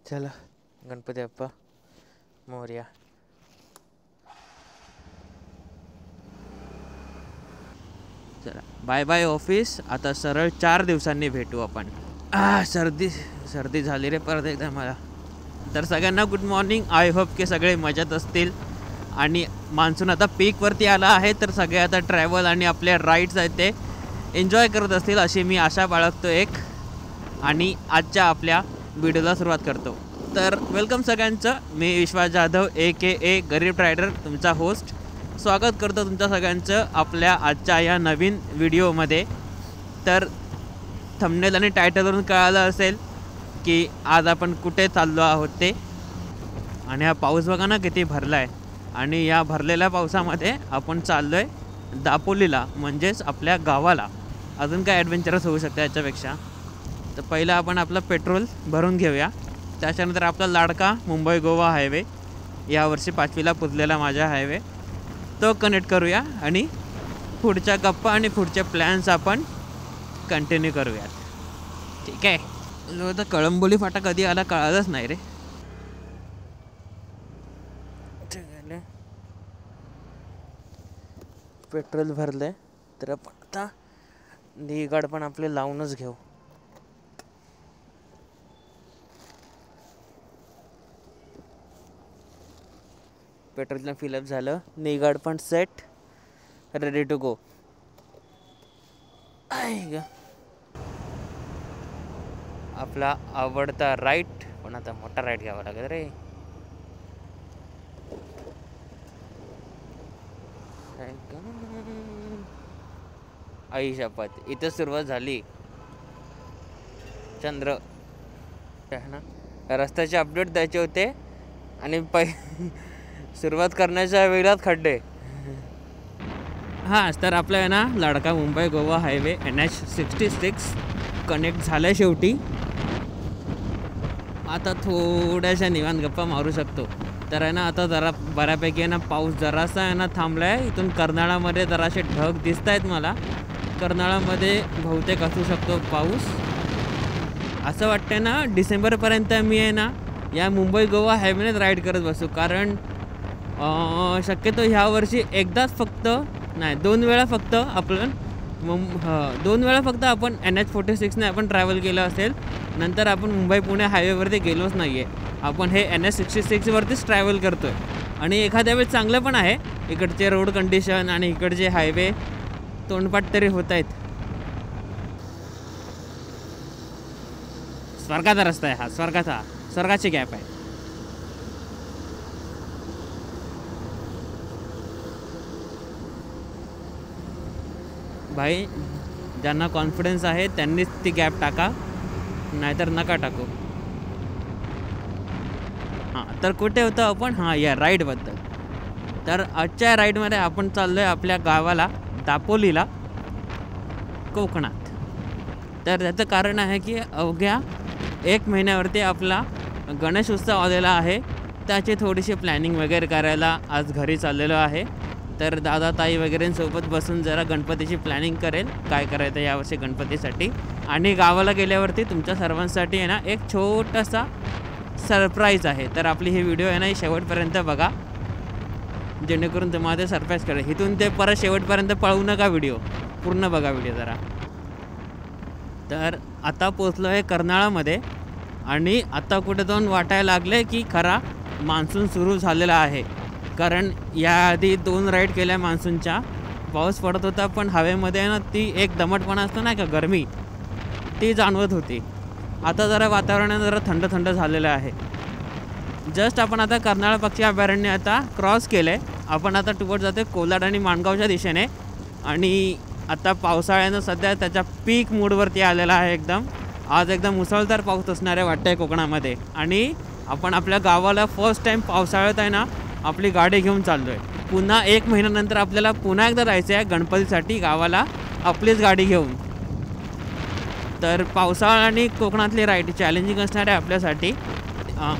चला गणपती बाप्पा मोरया. चला bye bye office. आता सरळ 4 दिवसांनी भेटू आपण. सर्दी झाली रे परत एकदा मला. तर सगळ्यांना गुड मॉर्निंग. आय होप की सगळे मजेत असतील आणि मान्सून आता पीकवरती आला आहे, तर सगळे आता ट्रॅव्हल आणि आपले राईड्स आहेत ते एन्जॉय करत असतील अशी मी आशा बाळगतो एक. आणि आजच्या आपल्या व्हिडिओला सुरुवात करतो. तर वेलकम सगळ्यांचं. मी विश्वास जाधव AKA गरीब रायडर तुमचा होस्ट. स्वागत करतो तुमच्या सगळ्यांचं आपल्या आजच्या या नवीन व्हिडिओमध्ये. तर थंबनेल आणि टायटलवरून कळालं असेल की आज आपण कुठे चाललो आहोत ते. आणि हा पाऊस बघा ना किती भरला आहे. आणि या भरलेल्या पावसामध्ये आपण चाललो आहे दापोलीला, म्हणजेच आपल्या गावाला. अजून काय ॲडव्हेंचरस होऊ शकतं याच्यापेक्षा. तर पहिलं आपण आपलं पेट्रोल भरून घेऊया. त्याच्यानंतर आपला लाडका मुंबई गोवा हायवे, यावर्षी 5वीला पुजलेला माझा हायवे, तो कनेक्ट करूया. आणि पुढच्या गप्पा आणि पुढचे प्लॅन्स आपण कंटिन्यू करूयात. ठीक आहे. आता कळंबोली फाटा कधी आला कळालंच नाही रे. पेट्रोल भरलंय तर आपण आता निगाड पण आपले लावूनच घेऊ. पेट्रोलला फिलअप झालं. निगाड पण सेट, रेडी टू गो. आपला आवडता राईट, पण आता मोठा राईट घ्यावा लागेल रे. आई शपथ, इथं सुरुवात झाली. चंद्र ना रस्त्याचे अपडेट द्यायचे होते आणि सुरुवात करण्याच्या वेळात खड्डे. हां, तर आपला आहे ना लाडका Mumbai Goa highway NH66 connect झालं आहे शेवटी. आता थोड्याशा निवांत गप्पा मारू शकतो. तर आहे ना आता जरा बऱ्यापैकी आहे ना पाऊस जरासा आहे ना थांबला आहे. इथून कर्नाळामध्ये जरासे ढग दिसत आहेत मला. कर्नाळामध्ये बहुतेक असू शकतो पाऊस. असं वाटतं ना डिसेंबरपर्यंत मी आहे ना या मुंबई गोवा हायवेनेच राईड करत बसू. कारण शक्यतो ह्या वर्षी एकदाच फक्त नाही 2 वेळा फक्त आपण 2 वेळा फक्त आपण NH46ने आपण ट्रॅव्हल केलं असेल. नंतर आपण मुंबई पुणे हायवेवरती गेलोच नाही आहे. आपण हे NH66वरतीच ट्रॅव्हल करतो आहे. आणि एखाद्या वेळेस चांगलं पण आहे. इकडचे रोड कंडिशन आणि इकडचे हायवे तोंडपाठ तरी होत आहेत. स्वर्गाचा रस्ता आहे हा, स्वर्गाची गॅप आहे. भाई ज्यांना कॉन्फिडन्स आहे त्यांनीच ती गॅप टाका, नाहीतर नका टाकू. हां, तर कुठे होतं आपण? हां, या राईडबद्दल. तर आजच्या राईडमध्ये आपण चाललो आहे आपल्या गावाला दापोलीला, कोकणात. तर त्याचं कारण आहे की अवघ्या 1 महिन्यावरती आपला गणेश उत्सव आलेला आहे. त्याची थोडीशी प्लॅनिंग वगैरे करायला आज घरी चाललेलो आहे. तर दादा ताई वगैरेंसोबत बसून जरा गणपतीची प्लॅनिंग करेल, काय करायचं यावर्षी गणपतीसाठी. आणि गावाला गेल्यावरती तुमच्या सर्वांसाठी आहे ना एक छोटासा सरप्राईज आहे. तर आपली ही व्हिडिओ आहे ना शेवटपर्यंत बघा, जेणेकरून तुम्हाला ते सरप्राईज करेल. इथून ते परत शेवटपर्यंत पळवू नका, व्हिडिओ पूर्ण बघा व्हिडिओ जरा. तर आता पोचलो आहे कर्नाळामध्ये. आणि आता कुठे जाऊन वाटायला लागले की खरा मान्सून सुरू झालेला आहे. कारण याआधी 2 राईड केल्या मान्सूनच्या. पाऊस पडत होता पण हवेमध्ये ना ती एक दमटपणा असतो नाही का, गरमी, ती जाणवत होती. आता जरा वातावरण जरा थंड थंड झालेलं आहे. जस्ट आपण आता कर्नाळ पक्षी अभयारण्य आता क्रॉस केलं आहे. आपण आता टुवर्ड जातो कोलाड आणि माणगावच्या दिशेने. आणि आता पावसाळ्यानं सध्या त्याच्या पीक मूडवरती आलेला आहे एकदम. आज एकदम मुसळधार पाऊस असणार आहे वाटतं आहे कोकणामध्ये. आणि आपण आपल्या गावाला फर्स्ट टाईम पावसाळ्यात आहे ना आपली गाडी घेऊन चाललो आहे. पुन्हा 1 महिन्यानंतर आपल्याला पुन्हा एकदा जायचं आहे गणपतीसाठी गावाला आपलीच गाडी घेऊन. तर पावसाळा आणि कोकणातली राईड चॅलेंजिंग असणार आहे आपल्यासाठी.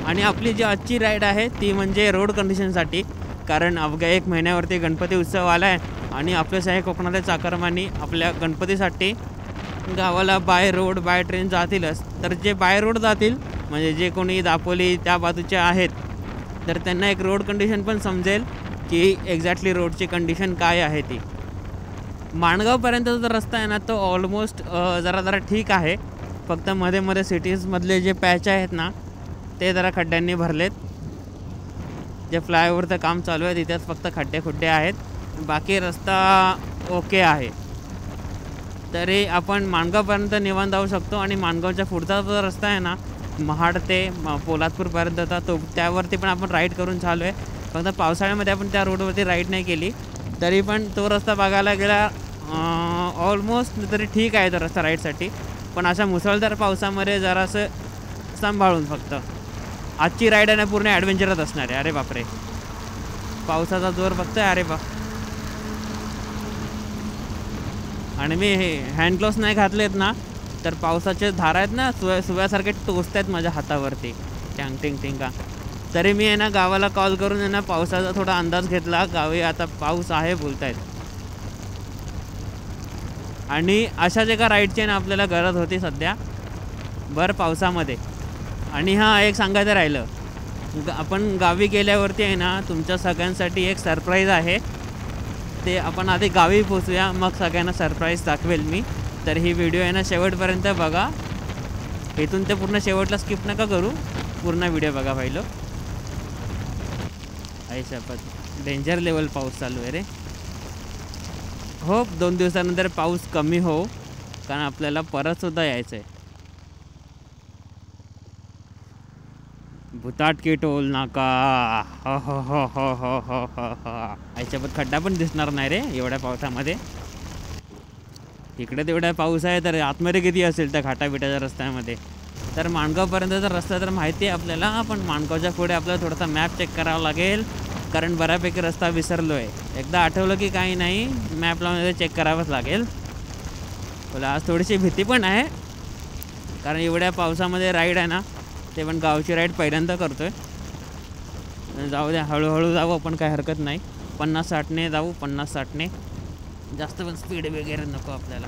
आणि आपली जी आजची राईड आहे ती म्हणजे रोड कंडिशनसाठी. कारण अवघ्या 1 महिन्यावरती गणपती उत्सव आला आहे आणि आपल्यासारख्या कोकणातल्या चाकरमानी आपल्या गणपतीसाठी गावाला बाय रोड बाय ट्रेन जातीलच. तर जे बाय रोड जातील म्हणजे जे कोणी दापोली त्या बाजूचे आहेत तर त्यांना एक रोड कंडिशन पण समजेल की एक्झॅक्टली रोडची कंडिशन काय आहे ती. माणगावपर्यंतचा जो रस्ता आहे ना तो ऑलमोस्ट जरा ठीक आहे. फक्त मध्ये मध्ये सिटीजमधले जे पॅच आहेत ना ते जरा खड्ड्यांनी भरलेत. जे फ्लायओव्हरचं काम चालू आहे तिथेच फक्त खड्डे आहेत, बाकी रस्ता ओके आहे. तरी आपण माणगावपर्यंत निवांत जाऊ शकतो. आणि माणगावच्या पुढचा जो रस्ता आहे ना महाड ते पोलादपूरपर्यंतचा तो त्यावरती पण आपण राईड करून चालू आहे. फक्त पावसाळ्यामध्ये आपण त्या रोडवरती राईड नाही केली तरी पण तो रस्ता बघायला गेला ऑलमोस्ट तरी ठीक आहे तो रस्ता राईडसाठी. पण अशा मुसळधार पावसामध्ये जरासं सांभाळून. फक्त आजची राईड आहे ना पूर्ण ॲडव्हेंचरच असणार आहे. अरे बापरे, पावसाचा जोर बघतोय. अरे बा, आणि मी हे हँड ग्लोव्स नाही घातलेत ना तर पावसाचे धारा आहेत ना सुव्यासारखे टोचत आहेत माझ्या हातावरती टँग टिंग टिंगा. तरी मी आहे ना गावाला कॉल करून आहे ना पावसाचा थोडा अंदाज घेतला. गावी आता पाऊस आहे बोलतायत. आणि अशाच एका राईडची ना आपल्याला गरज होती सध्या भर पावसामध्ये. आणि हां, एक सांगायचं राहिलं, आपण गावी गेल्यावरती आहे ना तुमच्या सगळ्यांसाठी एक सरप्राईज आहे. ते आपण आधी गावी पोचूया, मग सगळ्यांना सरप्राईज दाखवेल मी. तर ही व्हिडिओ आहे ना शेवटपर्यंत बघा. इथून ते पूर्ण शेवटला स्किप नका करू, पूर्ण व्हिडिओ बघा पहिलं. आई शपथ, डेंजर लेवल पाऊस चालू आहे रे. हो, 2 दिवसानंतर पाऊस कमी हो, कारण आपल्याला परतसुद्धा यायचं आहे. भुताटकी टोल नाका. हो हो हो हो हो हो हो हो. आईच्यापत खड्डा पण दिसणार नाही रे एवढ्या पावसामध्ये. इकडे तेवढा पाऊस आहे तर आतमध्ये किती असेल त्या घाटाबिटाच्या रस्त्यामध्ये. तर माणगावपर्यंतचा रस्ता तर माहिती आहे आपल्याला, पण माणगावच्या पुढे आपल्याला थोडासा मॅप चेक करावा लागेल, कारण बऱ्यापैकी रस्ता विसरलो आहे. एकदा आठवलं की काही नाही, मॅप लावून चेक करावंच लागेल. बोला आज थोडीशी भीती पण आहे, कारण एवढ्या पावसामध्ये राईड आहे ना, ते पण गावची राईड पहिल्यांदा करतो आहे. जाऊ द्या, हळूहळू जाऊ आपण, काय हरकत नाही. 50-60ने जाऊ, 50-60ने, जास्त पण स्पीड वगैरे नको आपल्याला.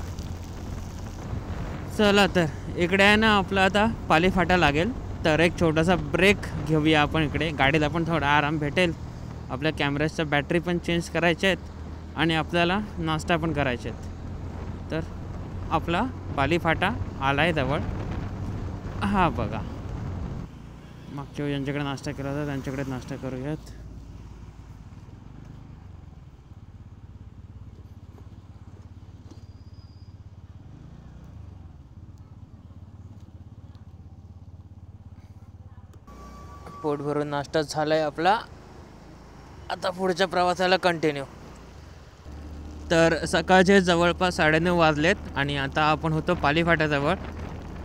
चला तर इकडे आहे ना आपला आता पाली फाटा लागेल, तर एक छोटासा ब्रेक घेऊया आपण इकडे. गाडीला पण थोडा आराम भेटेल. आपल्या कॅमेऱ्याच्या बॅटरी पण चेंज करायच्या आहेत आणि आपल्याला नाश्ता पण करायचे आहेत. तर आपला पाली फाटा आला आहे जवळ. हा बघा, मागच्या वेळी ज्यांच्याकडे नाश्ता केला होता त्यांच्याकडे नाश्ता करूयात. पोट भरून नाश्ता झाला आहे आपला. आता पुढच्या प्रवासाला कंटिन्यू. तर सकाळचे जवळपास 9:30 वाजलेत आणि आता आपण होतो पाली फाट्याजवळ.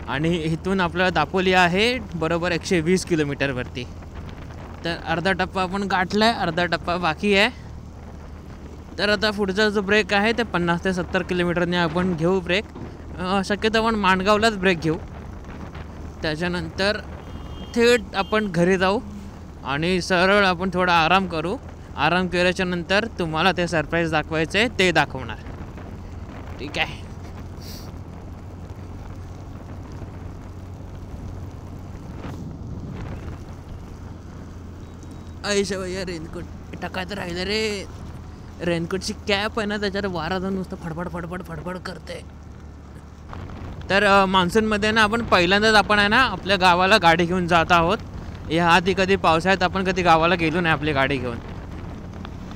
आणि इथून आपल्याला दापोली आहे बरोबर 120 किलोमीटरवरती. तर अर्धा टप्पा आपण गाठला आहे, अर्धा टप्पा बाकी आहे. तर आता पुढचा जो ब्रेक आहे ते 50 ते 70 किलोमीटरने आपण घेऊ ब्रेक. शक्यतो आपण माणगावलाच ब्रेक घेऊ. त्याच्यानंतर थेट आपण घरी जाऊ आणि सरळ आपण थोडा आराम करू. आराम केल्याच्या नंतर तुम्हाला ते सरप्राईज दाखवायचं आहे ते दाखवणार. ठीक आहे. ऐशा भैया, रेनकोट टाकायचं राहिलं रे. रेनकोटची कॅप आहे ना त्याच्यावर वारा जाऊन नुसतं फडफड फडफड फडफड करते. तर मान्सूनमध्ये ना आपण पहिल्यांदाच आपण आहे ना आपल्या गावाला गाडी घेऊन जात आहोत. ह्याआधी कधी पावसाळ्यात आपण कधी गावाला गेलो नाही आपली गाडी घेऊन.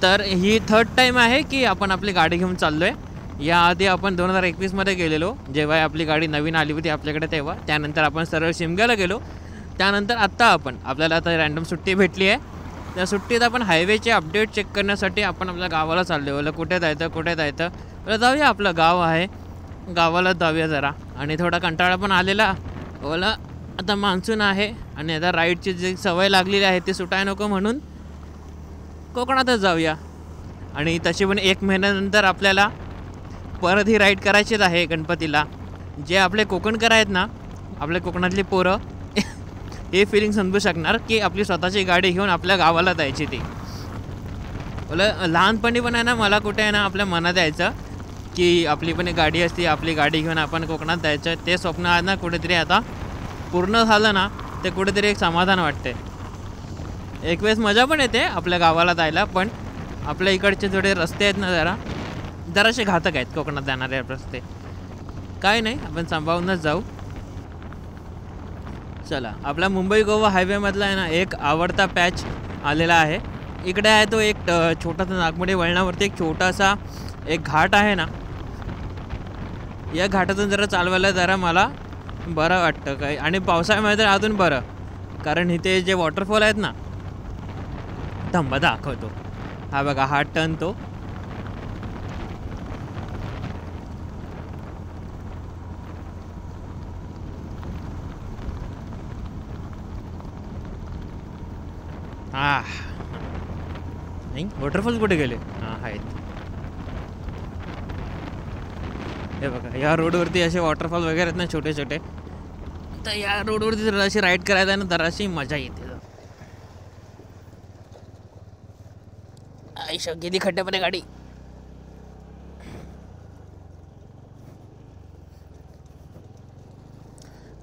तर ही 3rd टाईम आहे की आपण आपली गाडी घेऊन चाललो आहे. याआधी आपण 2021मध्ये गेलेलो, जेव्हा आपली गाडी नवीन आली होती आपल्याकडे तेव्हा. त्यानंतर आपण सरळ शिमग्याला गेलो. त्यानंतर आत्ता आपल्याला आता रँडम सुट्टी भेटली आहे. त्या सुट्टीत आपण हायवेचे अपडेट चेक करण्यासाठी आपण आपल्या गावाला चाललो. बोला कुठे जायचं कुठे जायचं, बोला जाऊया आपलं गाव आहे गावाला जाऊया जरा. आणि थोडा कंटाळा पण आलेला. बोला आता मान्सून आहे आणि आता राईडची जी सवय लागलेली आहे ती सुटाय नको, म्हणून कोकणातच जाऊया. आणि तशी पण 1 महिन्यानंतर आपल्याला परत ही राईड करायचीच आहे गणपतीला. जे आपले कोकणकर आहेत ना, आपल्या कोकणातली पोरं हे फिलिंग समजू शकणार की आपली स्वतःची गाडी घेऊन आपल्या गावाला जायची. ती बोला लहानपणी पण आहे ना मला कुठे आहे ना आपल्या मनात यायचं की आपली पण एक गाडी असते, आपली गाडी घेऊन आपण कोकणात जायचं. ते स्वप्न आज ना कुठेतरी आता पूर्ण झालं ना, ते कुठेतरी एक समाधान वाटते. एक वेळेस मजा पण येते आपल्या गावाला जायला, पण आपल्या इकडचे थोडे रस्ते आहेत ना जरासे घातक आहेत कोकणात जाणारे रस्ते. काय नाही, आपण सांभाळूनच जाऊ. चला, आपला मुंबई गोवा हायवेमधला आहे ना एक आवडता पॅच आलेला आहे. इकडे आहे तो एक छोटासा नागमोडी वळणावरती एक छोटासा एक घाट आहे ना. या घाटातून जरा चालवायला जरा मला बरं वाटतं काय, आणि पावसाळ्यामध्ये तर अजून बरं, कारण इथे जे वॉटरफॉल आहेत ना. थांबा दाखवतो. हा बघा, हा टर्न तो. नाही, वॉटरफॉल कुठे गेले? आहेत. हे बघा, या रोडवरती असे वॉटरफॉल वगैरे आहेत ना छोटे छोटे. तर या रोडवरती जराशी राईड करायला ना जराशी मजा येते. आईशा गेली खड्ड्यामध्ये गाडी.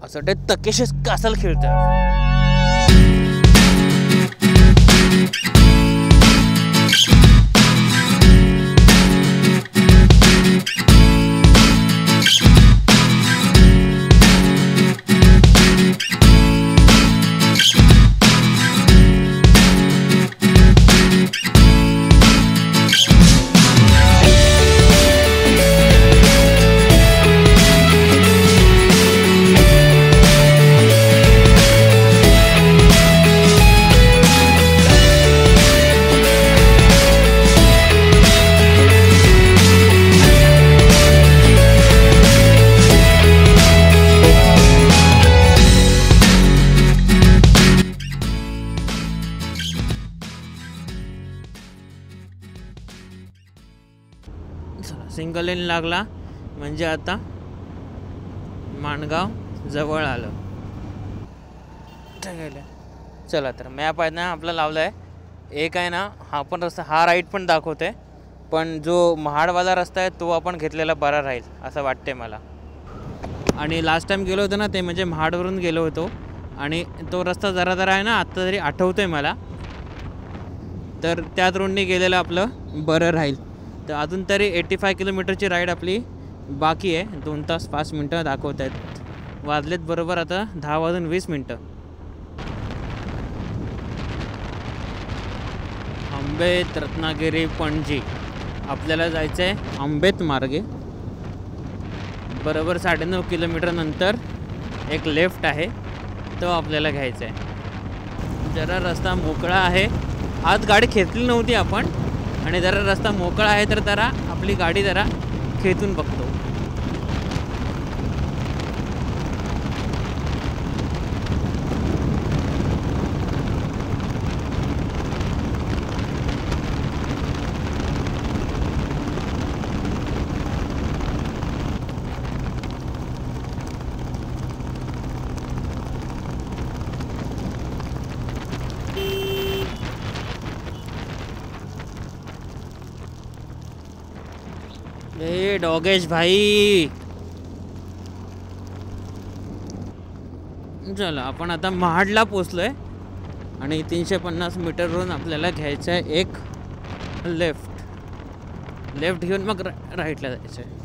असं ते तकेशच कासल खेळतं. सिंगल लेन लागला म्हणजे आता माणगाव जवळ आलं. चला, तर मॅप आहे ना आपला लावला आहे. एक आहे ना हा पण रस्ता, हा राईट पण दाखवते, पण जो महाडवाला रस्ता आहे तो आपण घेतलेला बरा राहील असं वाटते मला. आणि लास्ट टाइम गेलो होतो ना ते म्हणजे महाडवरून गेलो होतो, आणि तो रस्ता जरा जरा आहे ना आत्ता तरी आठवतोय मला. तर त्याच रोडने गेलेलं आपलं बरं राहील. तर अजून तरी 85 किलोमीटरची राईड आपली बाकी आहे. 2 तास 5 मिनटं दाखवत आहेत. वाजलेत बरोबर आता 10:20. आंबेत, रत्नागिरी, पणजी आपल्याला जायचं आहे आंबेत मार्गे. बरोबर 9.5 किलोमीटर नंतर एक लेफ्ट आहे, तो आपल्याला घ्यायचा आहे. जरा रस्ता मोकळा आहे. आज गाडी खेचली नव्हती आपण, आणि जरा रस्ता मोकळा आहे तर जरा आपली गाडी जरा खेचून बघतो. ए डॉगेश भाई, चला आपण आता महाडला पोचलोय, आणि 350 मीटरवरून आपल्याला घ्यायचं आहे एक लेफ्ट घेऊन मग राईटला जायचं आहे.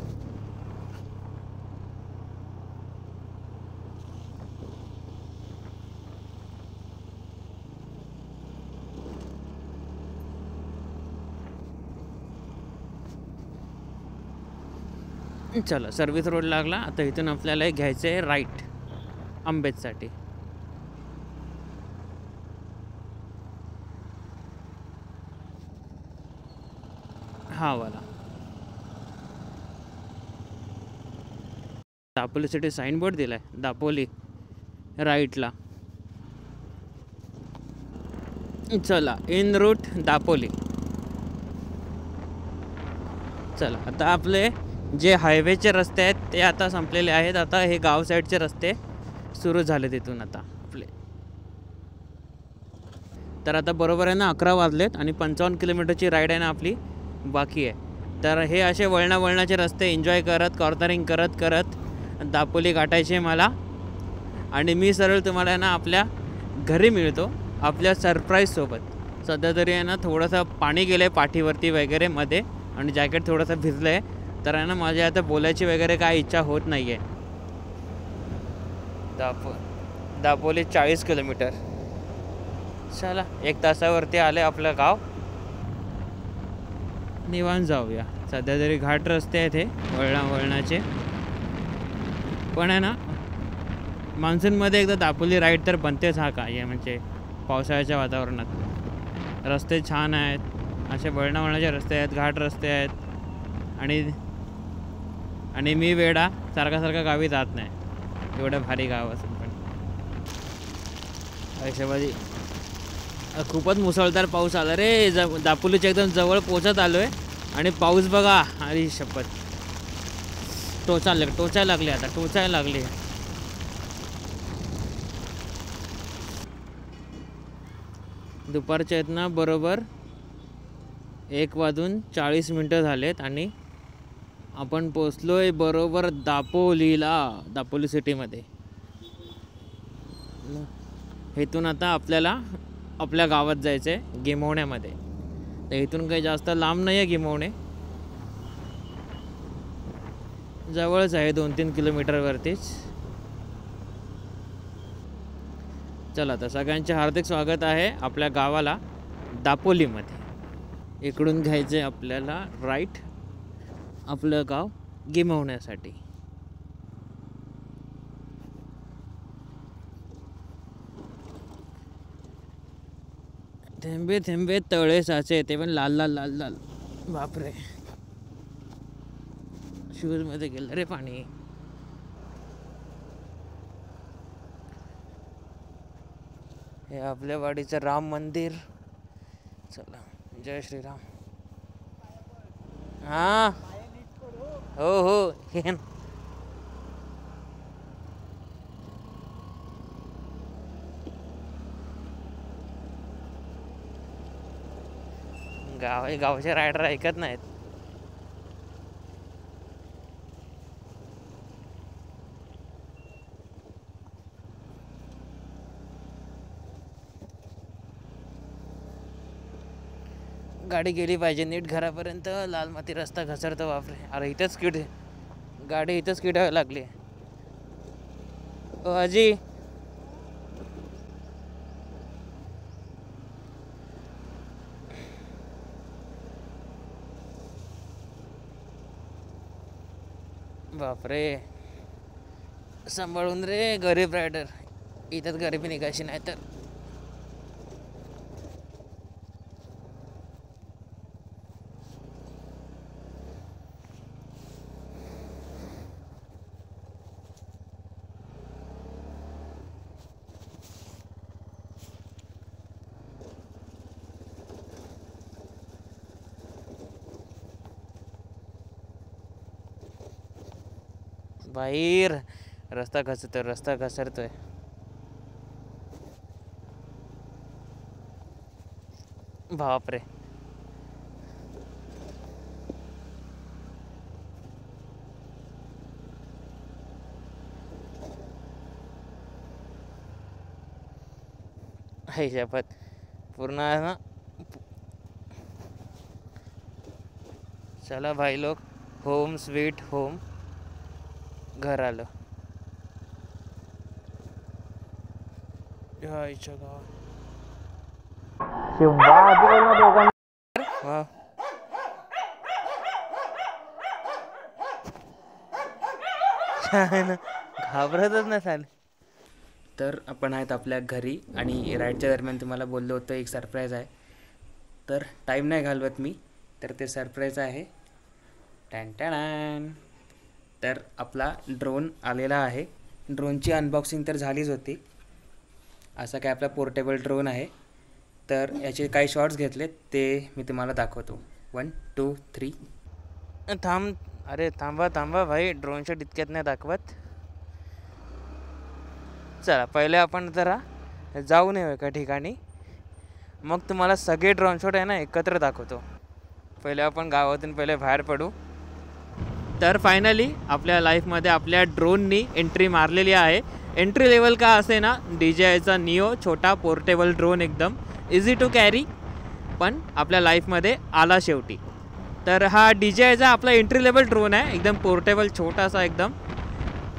चला, सर्व्हिस रोड लागला. आता इथून आपल्याला घ्यायचं आहे राईट आंबेतसाठी. हा वाला दापोलीसाठी साईनबोर्ड दिलाय, दापोली राईटला. चला, इन रूट दापोली. चला, आता आपले जे हायवेचे रस्ते आहेत ते आता संपलेले आहेत. आता हे गाव साईडचे रस्ते सुरू झाले तिथून आता आपले. तर आता बरोबर आहे ना 11 वाजलेत, आणि 55 किलोमीटरची राईड आहे ना आपली बाकी आहे. तर हे असे वळणाचे रस्ते एन्जॉय करत, कॉर्नरिंग करत दापोली गाठायचे मला. आणि मी सरळ तुम्हाला ना आपल्या घरी मिळतो आपल्या सरप्राईजसोबत. सध्या तरी आहे ना थोडंसं पाणी गेलं आहे पाठीवरती वगैरे मध्ये आणि जॅकेट थोडंसं भिजलं आहे, तर आहे ना माझी आता बोलायची वगैरे काय इच्छा होत नाही आहे. दापोली 40 किलोमीटर. चला 1 तासावरती आले आपलं गाव. निवांत जाऊया. सध्या तरी घाट रस्ते आहेत हे वळणाचे, पण आहे ना मान्सूनमध्ये एकदा दापोली राईड तर बनतेच. हा काय म्हणजे पावसाळ्याच्या वातावरणात रस्ते छान आहेत, असे वळणाचे रस्ते आहेत, घाट रस्ते आहेत. आणि मी वेडा सारखा गावी जात नाही, एवढं भारी गाव असून पण. ऐशाबाजी खूपच मुसळधार पाऊस आला रे. दापोलीच्या एकदम जवळ पोचत आलो आहे आणि पाऊस बघा. अरे शपथ, टोचायला लागले. दुपारच्या आहेत ना बरोबर 1:40 झालेत आणि आपण पोचलोय बरोबर दापोली सिटीमध्ये. इथून आता आपल्याला आपल्या गावात जायचं आहे गिमवण्यामध्ये. तर इथून काही जास्त लांब नाही आहे गिमवणे, जवळच आहे 2-3 किलोमीटरवरतीच. चला तर सगळ्यांचे हार्दिक स्वागत आहे आपल्या गावाला दापोलीमध्ये. इकडून घ्यायचं आहे आपल्याला राईट आपलं गाव गिमवण्यासाठी. थेंबे थेंबे तळे साचे, ते पण लाल लाल लाल लाल. बापरे, शूज मध्ये गेलं रे पाणी. हे आपल्या वाडीचं राम मंदिर. चला, जय श्रीराम. हा हो गावचे रायडर ऐकत नाहीत. गाडी गेली पाहिजे नीट घरापर्यंत. लाल माती रस्ता घसरतो. बापरे, अरे इथंच गाडी इथंच किडायला लागली. ओ आजी, बापरे सांभाळून रे. गरीब रायडर, इथंच गरिबी निघायची नाही तर. बाहेर रस्ता घसरतोय. बापरे, हे शपथ पूर्ण ना. चला भाई लोग, होम स्वीट होम, घर आलं. घाबरतच नाही चालेल. तर आपण आहेत आपल्या घरी आणि राईडच्या दरम्यान तुम्हाला बोललो होतं एक सरप्राईज आहे. तर टाईम नाही घालवत मी, तर ते सरप्राईज आहे. टॅन. तर आपला ड्रोन आलेला आहे. ड्रोनची अनबॉक्सिंग तर झालीच होती. असा काय आपला पोर्टेबल ड्रोन आहे. तर याचे काही शॉट्स घेतलेत ते मी तुम्हाला दाखवतो. 1 2 3. थांबा भाई, ड्रोन शॉट इतक्यात नाही दाखवत. चला पहिले आपण जरा जाऊन येऊ एका ठिकाणी, मग तुम्हाला सगळे ड्रोन शॉट आहे ना एकत्र दाखवतो. पहिले आपण गावातून बाहेर पडू. तर फायनली आपल्या लाईफमध्ये आपल्या ड्रोननी एंट्री मारलेली आहे एंट्री लेवल का असे ना DJIचा निओ छोटा पोर्टेबल ड्रोन, एकदम इझी टू कॅरी, पण आपल्या लाईफमध्ये आला शेवटी. तर हा DJIचा आपला एंट्री लेवल ड्रोन आहे, एकदम पोर्टेबल छोटासा एकदम.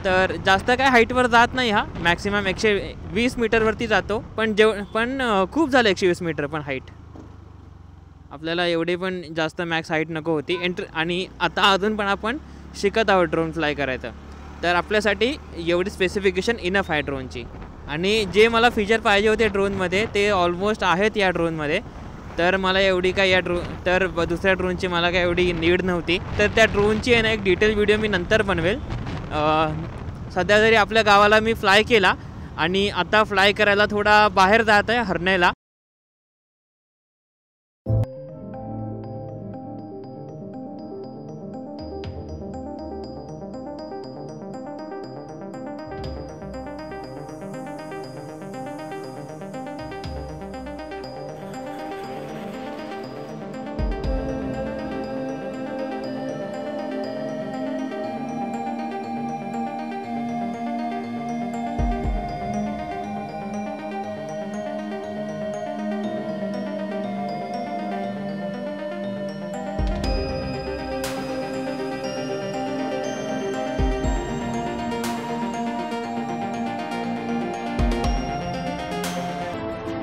तर जास्त काय हाईटवर जात नाही हा, मॅक्सिमम 120 मीटरवरती जातो. पण खूप झालं 120 मीटर पण हाईट. आपल्याला एवढी पण जास्त मॅक्स हाईट नको होती आणि आता अजून पण आपण शिकत आहोत ड्रोन फ्लाय करायचं. तर आपल्यासाठी एवढी स्पेसिफिकेशन इनफ आहे ड्रोनची. आणि जे मला फीचर पाहिजे होते ड्रोनमध्ये ते ऑलमोस्ट आहेत या ड्रोनमध्ये. तर मला एवढी काय तर दुसऱ्या ड्रोनची मला काय एवढी नीड नव्हती. तर त्या ड्रोनची आहे ना एक डिटेल व्हिडिओ मी नंतर बनवेल. सध्या जरी आपल्या गावाला मी फ्लाय केला आणि आता फ्लाय करायला थोडा बाहेर जात आहे हरण्याला.